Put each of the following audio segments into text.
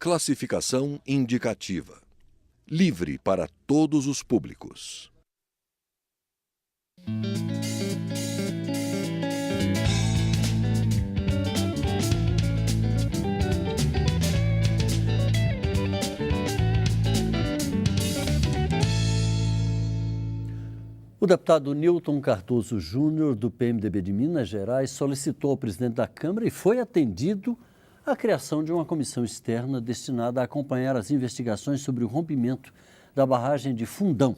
Classificação indicativa. Livre para todos os públicos. O deputado Newton Cardoso Júnior, do PMDB de Minas Gerais, solicitou ao presidente da Câmara e foi atendido a criação de uma comissão externa destinada a acompanhar as investigações sobre o rompimento da barragem de Fundão,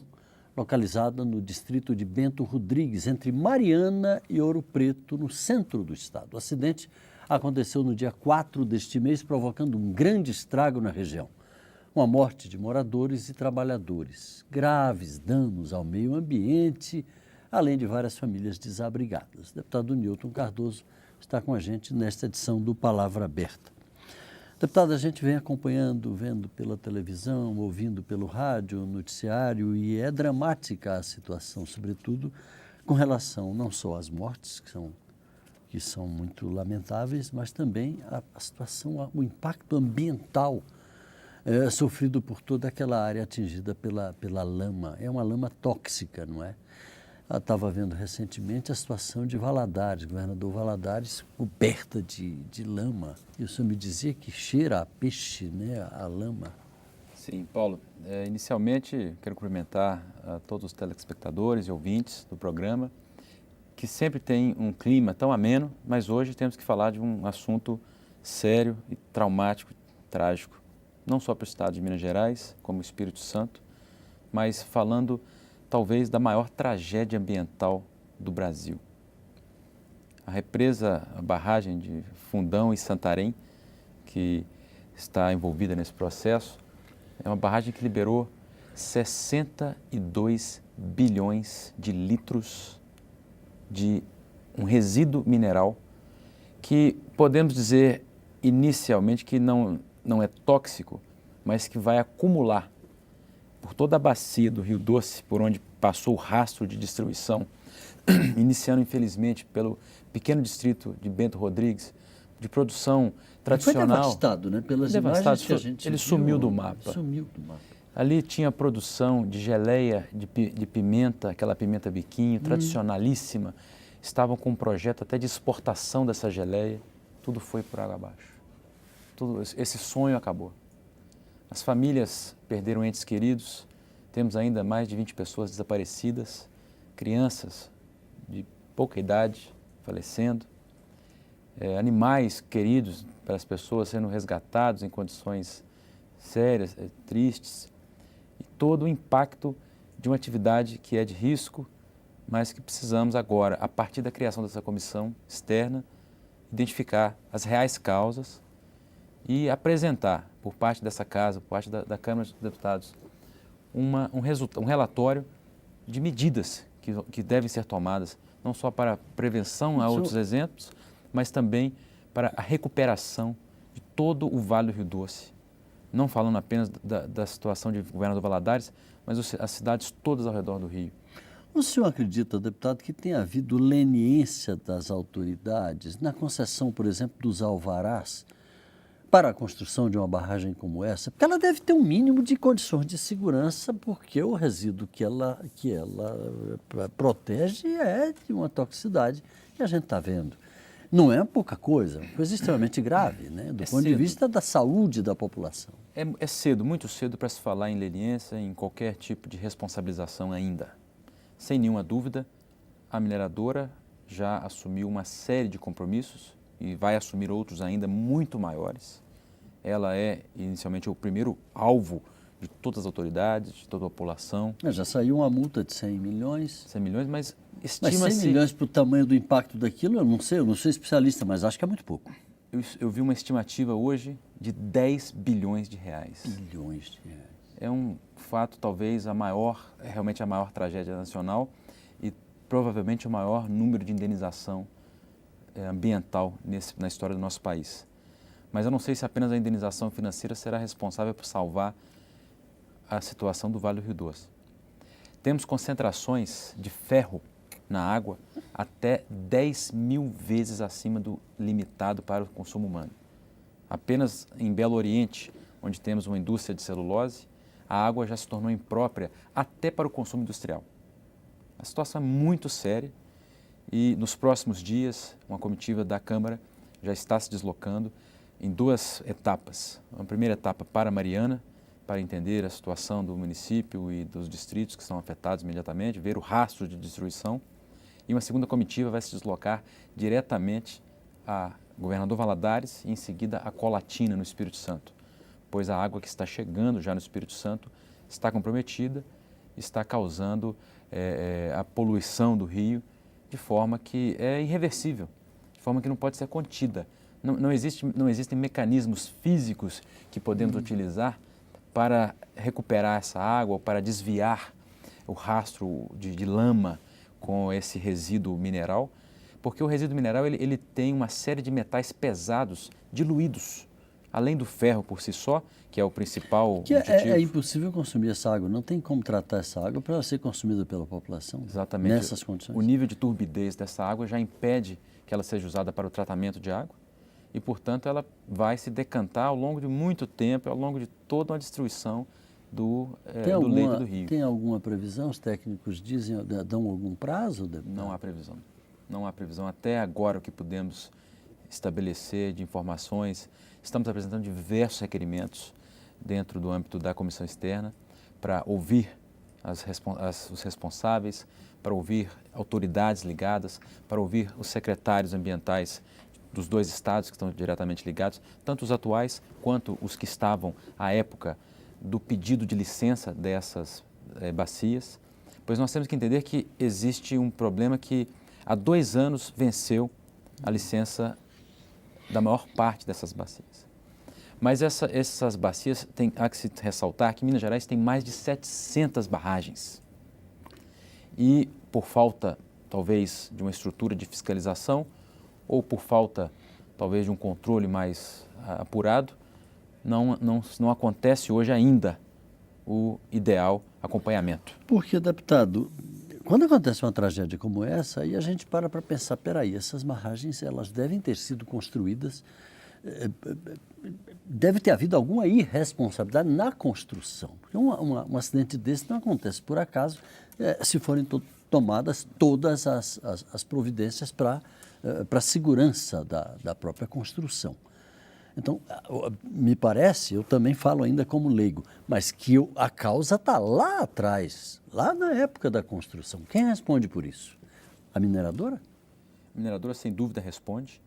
localizada no distrito de Bento Rodrigues, entre Mariana e Ouro Preto, no centro do estado. O acidente aconteceu no dia 4 deste mês, provocando um grande estrago na região. Uma morte de moradores e trabalhadores, graves danos ao meio ambiente, além de várias famílias desabrigadas. O deputado Newton Cardoso está com a gente nesta edição do Palavra Aberta. Deputado, a gente vem acompanhando, vendo pela televisão, ouvindo pelo rádio, noticiário, e é dramática a situação, sobretudo com relação não só às mortes, que são muito lamentáveis, mas também a situação, o impacto ambiental sofrido por toda aquela área atingida pela lama. É uma lama tóxica, não é? Eu estava vendo recentemente a situação de Valadares, governador Valadares, coberta de lama. E o senhor me dizia que cheira a peixe, né, a lama. Sim, Paulo. Inicialmente, quero cumprimentar a todos os telespectadores e ouvintes do programa, que sempre tem um clima tão ameno, mas hoje temos que falar de um assunto sério e traumático, trágico, não só para o estado de Minas Gerais, como o Espírito Santo, mas falando talvez da maior tragédia ambiental do Brasil. A represa, a barragem de Fundão e Santarém, que está envolvida nesse processo, é uma barragem que liberou 62 bilhões de litros de um resíduo mineral que podemos dizer inicialmente que não é tóxico, mas que vai acumular por toda a bacia do Rio Doce, por onde passou o rastro de distribuição, iniciando infelizmente pelo pequeno distrito de Bento Rodrigues, de produção tradicional. Foi devastado, né? Pelas imagens que a gente ele viu, sumiu do mapa. Sumiu do mapa. Ali tinha produção de geleia de pimenta, aquela pimenta biquinho, tradicionalíssima. Estavam com um projeto até de exportação dessa geleia. Tudo foi por água abaixo. Esse sonho acabou. As famílias perderam entes queridos, temos ainda mais de 20 pessoas desaparecidas, crianças de pouca idade falecendo, animais queridos para as pessoas sendo resgatados em condições sérias, tristes, e todo o impacto de uma atividade que é de risco, mas que precisamos agora, a partir da criação dessa comissão externa, identificar as reais causas e apresentar, por parte dessa casa, por parte da Câmara dos Deputados, um relatório de medidas que devem ser tomadas, não só para a prevenção a outros exemplos, mas também para a recuperação de todo o Vale do Rio Doce. Não falando apenas da situação de governador Valadares, mas as cidades todas ao redor do Rio. O senhor acredita, deputado, que tenha havido leniência das autoridades na concessão, por exemplo, dos alvarás para a construção de uma barragem como essa? Porque ela deve ter um mínimo de condições de segurança, porque o resíduo que ela protege é de uma toxicidade que a gente está vendo. Não é pouca coisa, coisa extremamente grave, né? Do ponto de vista da saúde da população. É cedo, muito cedo para se falar em leniência, em qualquer tipo de responsabilização ainda. Sem nenhuma dúvida, a mineradora já assumiu uma série de compromissos e vai assumir outros ainda muito maiores. Ela é, inicialmente, o primeiro alvo de todas as autoridades, de toda a população. Já saiu uma multa de 100 milhões. 100 milhões, mas estima-se... Mas 100 milhões para o tamanho do impacto daquilo, eu não sou especialista, mas acho que é muito pouco. Eu vi uma estimativa hoje de 10 bilhões de reais. Bilhões de reais. É um fato, talvez, realmente a maior tragédia nacional e provavelmente o maior número de indenização ambiental na história do nosso país. Mas eu não sei se apenas a indenização financeira será responsável por salvar a situação do Vale do Rio Doce. Temos concentrações de ferro na água até 10 mil vezes acima do limitado para o consumo humano. Apenas em Belo Oriente, onde temos uma indústria de celulose, a água já se tornou imprópria até para o consumo industrial. A situação é muito séria e nos próximos dias uma comitiva da Câmara já está se deslocando em 2 etapas. Uma primeira etapa para Mariana, para entender a situação do município e dos distritos que são afetados imediatamente, ver o rastro de destruição. E uma segunda comitiva vai se deslocar diretamente a Governador Valadares e em seguida a Colatina, no Espírito Santo, pois a água que está chegando já no Espírito Santo está comprometida, está causando a poluição do rio de forma que é irreversível, de forma que não pode ser contida. Não existem mecanismos físicos que podemos utilizar para recuperar essa água ou para desviar o rastro de lama com esse resíduo mineral, porque o resíduo mineral ele tem uma série de metais pesados diluídos, além do ferro por si só, que é o principal objetivo. É impossível consumir essa água, não tem como tratar essa água para ela ser consumida pela população. Exatamente. Nessas condições. O nível de turbidez dessa água já impede que ela seja usada para o tratamento de água e, portanto, ela vai se decantar ao longo de muito tempo, ao longo de toda uma destruição do leito do rio. Tem alguma previsão? Os técnicos dão algum prazo? Não há previsão. Não há previsão. Até agora, o que podemos estabelecer de informações, estamos apresentando diversos requerimentos dentro do âmbito da comissão externa para ouvir os responsáveis, para ouvir autoridades ligadas, para ouvir os secretários ambientais dos 2 estados que estão diretamente ligados, tanto os atuais quanto os que estavam à época do pedido de licença dessas bacias, pois nós temos que entender que existe um problema que há 2 anos venceu a licença da maior parte dessas bacias. Mas essas bacias, há que se ressaltar que Minas Gerais tem mais de 700 barragens. E por falta, talvez, de uma estrutura de fiscalização ou por falta, talvez, de um controle mais apurado, não acontece hoje ainda o ideal acompanhamento. Porque, deputado, quando acontece uma tragédia como essa, aí a gente para pensar, peraí, essas barragens elas devem ter sido construídas, deve ter havido alguma irresponsabilidade na construção. Porque um acidente desse não acontece por acaso, se forem tomadas todas as providências para a segurança da própria construção. Então, me parece, eu também falo ainda como leigo, mas que a causa está lá atrás, lá na época da construção. Quem responde por isso? A mineradora? A mineradora, sem dúvida, responde,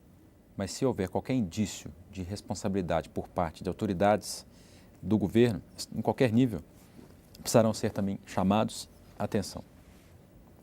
mas se houver qualquer indício de responsabilidade por parte de autoridades do governo, em qualquer nível, precisarão ser também chamados à atenção.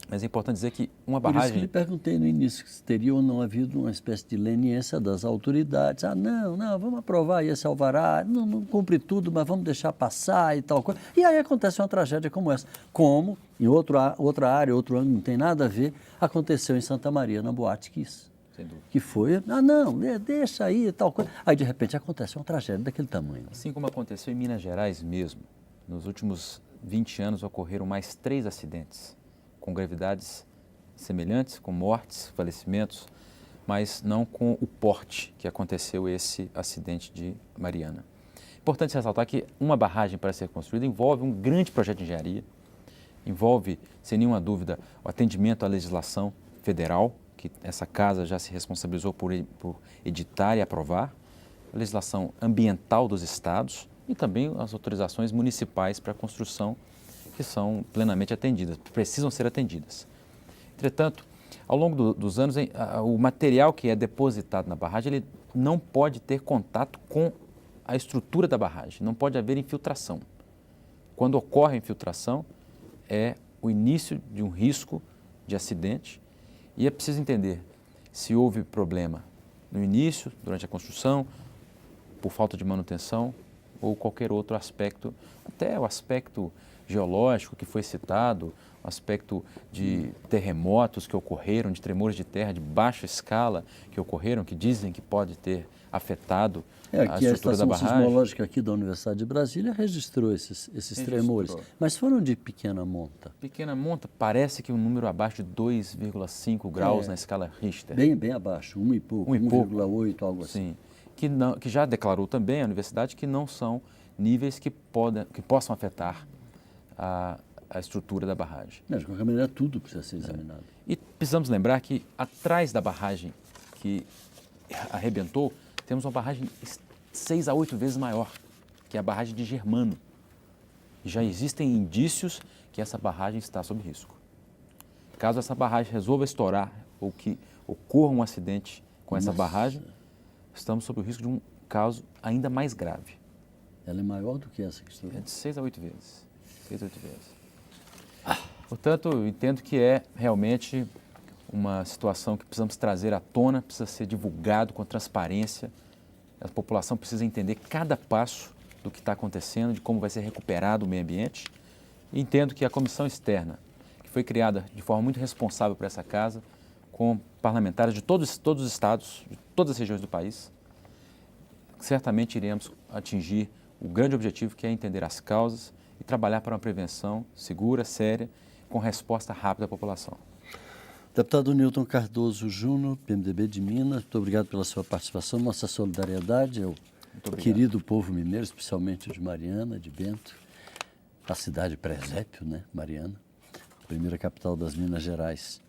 Mas é importante dizer que uma barragem... Por isso que lhe perguntei no início se teria ou não havido uma espécie de leniência das autoridades. Não, vamos aprovar esse alvará, não cumpre tudo, mas vamos deixar passar e tal coisa. E aí acontece uma tragédia como essa. Como, em outra área, outro ângulo, não tem nada a ver, aconteceu em Santa Maria, na Boate Kiss. Sem dúvida. Que foi, deixa aí e tal coisa. Aí, de repente, acontece uma tragédia daquele tamanho. Assim como aconteceu em Minas Gerais mesmo, nos últimos 20 anos ocorreram mais 3 acidentes com gravidades semelhantes, com mortes, falecimentos, mas não com o porte que aconteceu esse acidente de Mariana. Importante ressaltar que uma barragem para ser construída envolve um grande projeto de engenharia, envolve, sem nenhuma dúvida, o atendimento à legislação federal, que essa casa já se responsabilizou por editar e aprovar, a legislação ambiental dos estados e também as autorizações municipais para a construção, que são plenamente atendidas, precisam ser atendidas. Entretanto, ao longo dos anos, o material que é depositado na barragem ele não pode ter contato com a estrutura da barragem, não pode haver infiltração. Quando ocorre a infiltração, é o início de um risco de acidente e é preciso entender se houve problema no início, durante a construção, por falta de manutenção ou qualquer outro aspecto, até o aspecto geológico que foi citado, o aspecto de terremotos que ocorreram, de tremores de terra de baixa escala que ocorreram, que dizem que pode ter afetado a estrutura da barragem. A Estação Sismológica aqui da Universidade de Brasília registrou esses tremores, mas foram de pequena monta. Pequena monta, parece que um número abaixo de 2,5 graus na escala Richter. Bem abaixo, 1 e pouco, 1,8, algo assim. Sim. que já declarou também a universidade que não são níveis que possam afetar a estrutura da barragem. Mas, de qualquer maneira, tudo precisa ser examinado. E precisamos lembrar que atrás da barragem que arrebentou, temos uma barragem 6 a 8 vezes maior, que é a barragem de Germano. E já existem indícios que essa barragem está sob risco. Caso essa barragem resolva estourar ou que ocorra um acidente com essa barragem, estamos sob o risco de um caso ainda mais grave. Ela é maior do que essa que estourou? É de 6 a 8 vezes. 6 a 8 vezes. Portanto, eu entendo que é realmente uma situação que precisamos trazer à tona, precisa ser divulgado com transparência. A população precisa entender cada passo do que está acontecendo, de como vai ser recuperado o meio ambiente. E entendo que a comissão externa, que foi criada de forma muito responsável por essa casa, com parlamentares de todos os estados, de todas as regiões do país, certamente iremos atingir o grande objetivo, que é entender as causas e trabalhar para uma prevenção segura, séria, com resposta rápida à população. Deputado Newton Cardoso Júnior, PMDB de Minas, muito obrigado pela sua participação, nossa solidariedade ao querido povo mineiro, especialmente de Mariana, de Bento, a cidade presépio, né, Mariana, primeira capital das Minas Gerais.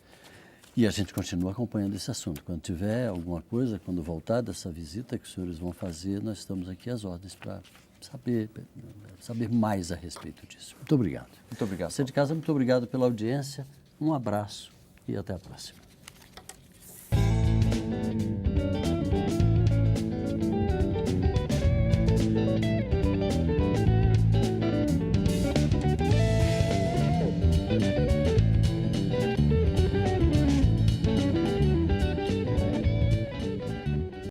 E a gente continua acompanhando esse assunto. Quando tiver alguma coisa, quando voltar dessa visita que os senhores vão fazer, nós estamos aqui às ordens para saber mais a respeito disso. Muito obrigado. Muito obrigado. Você de casa, muito obrigado pela audiência, um abraço e até a próxima.